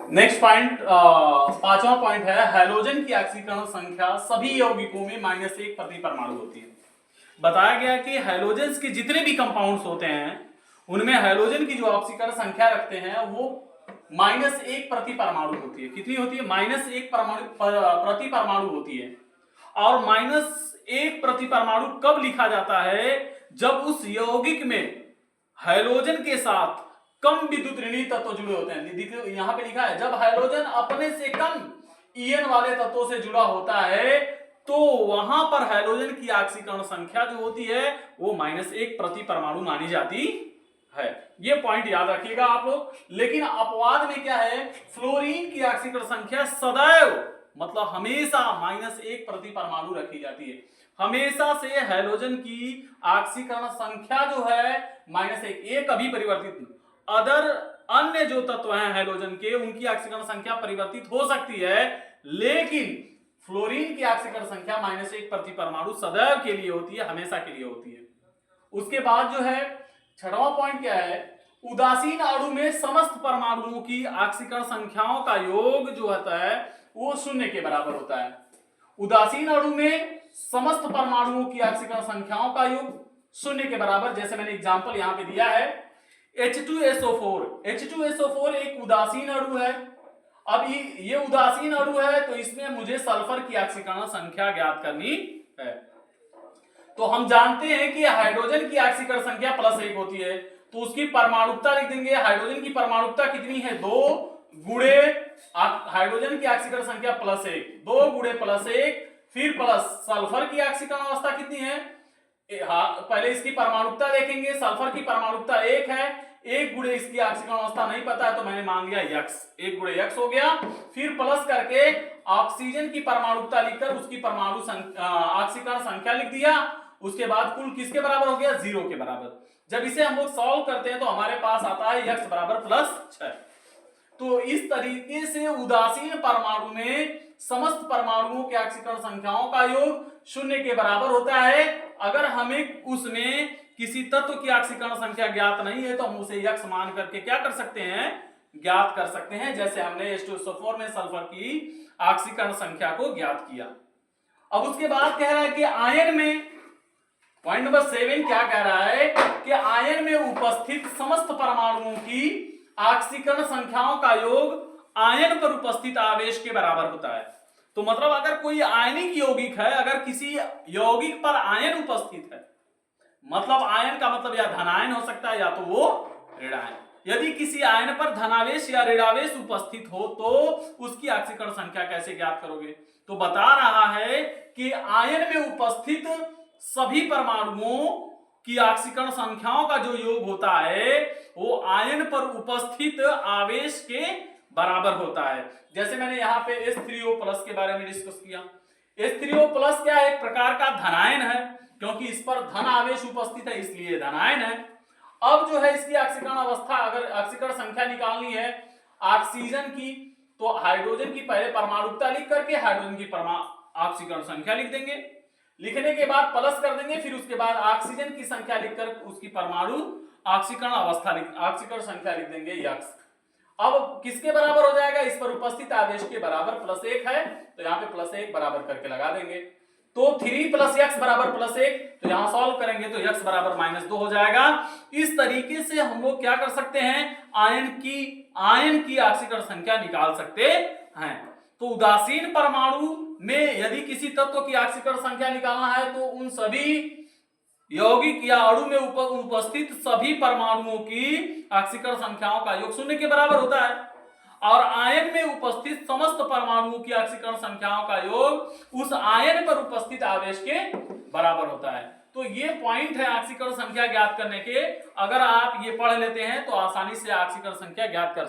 Next point, पांचवा point है halogen की ऑक्सीकरण संख्या सभी यौगिकों में -1 प्रति परमाणु होती है। बताया गया कि हैलोजेंस के जितने भी कंपाउंड्स होते हैं उनमें हैलोजन की जो ऑक्सीकरण संख्या रखते हैं वो -1 प्रति परमाणु होती है। कितनी होती है? -1 प्रति परमाणु होती है। और -1 प्रति परमाणु कब लिखा जाता है? जब उस यौगिक में हैलोजन के साथ कम विद्युत ऋणात्मक तत्व जुड़े होते हैं। यहां पे लिखा है जब हैलोजन अपने से कम ईएन वाले तत्वों से जुड़ा होता है तो वहां पर हैलोजन की ऑक्सीकरण संख्या जो होती है वो -1 प्रति परमाणु मानी जाती है। ये पॉइंट याद रखिएगा आप लोग। लेकिन अपवाद में क्या है? फ्लोरीन की ऑक्सीकरण संख्या सदैव मतलब हमेशा -1 प्रति परमाणु रखी जाती है। हमेशा से हैलोजन की ऑक्सीकरण संख्या जो है -1, ये कभी परिवर्तित नहीं। अदर अन्य जो तत्व हैं हैलोजन के उनकी ऑक्सीकरण संख्या परिवर्तित हो सकती है, लेकिन फ्लोरीन की ऑक्सीकरण संख्या -1 प्रति परमाणु सदैव के लिए होती है, हमेशा के लिए होती है। उसके बाद जो है छठवां पॉइंट क्या है? उदासीन अणु में समस्त परमाणुओं की ऑक्सीकरण संख्याओं का योग जो होता है वो 0 के बराबर होता है। उदासीन अणु में समस्त परमाणुओं की ऑक्सीकरण संख्याओं का योग 0 के बराबर, जैसे मैंने एग्जांपल यहां पे दिया है H2SO4। H2SO4 एक उदासीन अणु है। अब ये उदासीन अणु है तो इसमें मुझे सल्फर की ऑक्सीकरण संख्या ज्ञात करनी है। तो हम जानते हैं कि हाइड्रोजन की ऑक्सीकरण संख्या +1 होती है, तो उसकी परमाणुकता लिख देंगे। हाइड्रोजन की परमाणुकता कितनी है? 2 गुणे हाइड्रोजन की ऑक्सीकरण संख्या +1, 2 गुणे +1 फिर प्लस सल्फर की ऑक्सीकरण अवस्था कितनी है? पहले इसकी परमाणुकता देखेंगे। सल्फर की परमाणुकता 1 है, 1 गुणे इसकी ऑक्सीकरण अवस्था नहीं पता है तो मैंने मान लिया x, 1 गुणे x हो गया। फिर प्लस करके ऑक्सीजन की परमाणुकता लिखकर उसकी परमाणु ऑक्सीकरण संख्या लिख दिया। उसके बाद कुल किसके बराबर हो गया? 0 के बराबर। जब इसे हम लोग सॉल्व करते हैं तो हमारे पास आता है x बराबर +6। तो इस तरीके से उदासीन परमाणु में समस्त परमाणुओं के ऑक्सीकरण संख्याओं का योग 0 के बराबर होता है। अगर हमें उसमें किसी तत्व की ऑक्सीकरण संख्या ज्ञात नहीं है तो हम उसे x मान करके क्या कर सकते हैं? ज्ञात कर सकते हैं, जैसे हमने H2SO4 में सल्फर की ऑक्सीकरण संख्या को ज्ञात किया। अब उसके बाद कह रहा है कि आयन में, पॉइंट नंबर 7 क्या कह रहा है कि आयन में उपस्थित समस्त परमाणुओं की ऑक्सीकरण संख्याओं का योग आयन पर उपस्थित आवेश के बराबर होता है। तो मतलब अगर कोई आयनिक यौगिक है, अगर किसी यौगिक पर आयन उपस्थित है, मतलब आयन का मतलब या धनायन हो सकता है या तो वो ऋणायन। यदि किसी आयन पर धनावेश या ऋणावेश उपस्थित हो तो उसकी ऑक्सीकरण संख्या कैसे ज्ञात करोगे? तो बता रहा है कि आयन में उपस्थित सभी परमाणुओं की ऑक्सीकरण संख्याओं का जो योग होता है वो आयन पर उपस्थित आवेश के बराबर होता है। जैसे मैंने यहाँ पे H3O+ के बारे में डिस्कस किया। H3O+ क्या है? एक प्रकार का धनायन है, क्योंकि इस पर धन आवेश उपस्थित है इसलिए धनायन है। अब जो है इसकी ऑक्सीकरण अवस्था, अगर ऑक्सीकरण संख्या निकालनी है ऑक्सीजन की तो हाइड्रोजन की पहले परमाणुकता लिख करके हाइड्रोजन की ऑक्सीकरण संख्या लिख देंगे। लिखने के बाद प्लस कर देंगे, फिर उसके बाद ऑक्सीजन की संख्या लिखकर उसकी परमाणु ऑक्सीकरण अवस्था ऑक्सीकरण संख्या लिख देंगे x। अब किसके बराबर हो जाएगा? इस पर उपस्थित आवेश के बराबर +1 है तो यहाँ पे +1 बराबर करके लगा देंगे। तो 3 + x बराबर +1, तो यहां सॉल्व करेंगे तो x बराबर -2 हो जाएगा। इस तरीके से हम लोग क्या कर सकते हैं? आयन की ऑक्सीकरण संख्या निकाल सकते हैं। तो उदासीन परमाणु में यदि किसी तत्व की ऑक्सीकरण संख्या निकालना है तो उन सभी यौगिक या अणु में उपस्थित सभी परमाणुओं की ऑक्सीकरण संख्याओं का योग 0 के बराबर होता है, और आयन में उपस्थित समस्त परमाणुओं की ऑक्सीकरण संख्याओं का योग उस आयन पर उपस्थित आवेश के बराबर होता है। तो ये पॉइंट है ऑक्सीकरण संख्या ज्ञात करने के। अगर आप ये पढ़ लेते हैं तो आसानी से ऑक्सीकरण संख्या ज्ञात कर